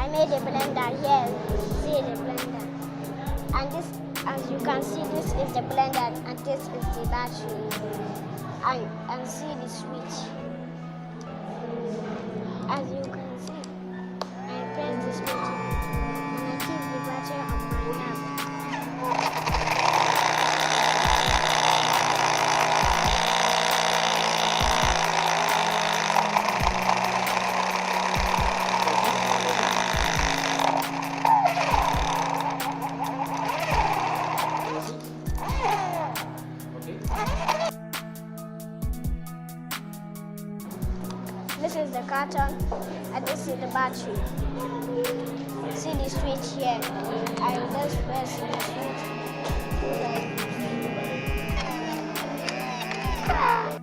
I made a blender here. See the blender. And this, as you can see, this is the blender and this is the battery. And see the switch. As you can see, I press the switch and I keep the battery on my lap. This is the carton and this is the battery. See the switch here. I will just press the switch.